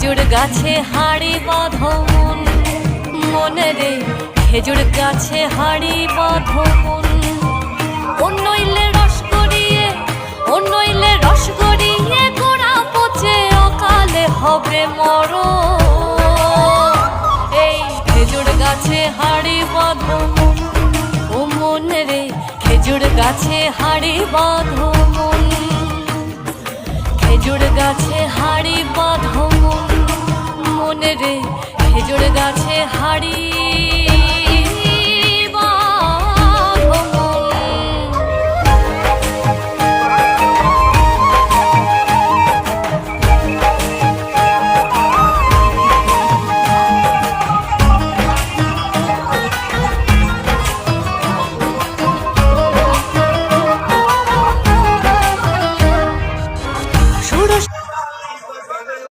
খেজুর গাছে হাড়ি বাঁধো মন, মনে রে খেজুর গাছে হাড়ি বাঁধো মন। অন্যইলে রস গড়িয়ে, অন্যইলে রস গড়িয়ে গোড়া পচে অকালে হবে মরণ। এই খেজুর গাছে হাড়ি বাঁধো মন, ও মনে রে খেজুর গাছে হাড়ি বাঁধো মন। খেজুর গাছে হাড়ি বাঁধো মন, মনে রে খেজুর গাছে হাড়ি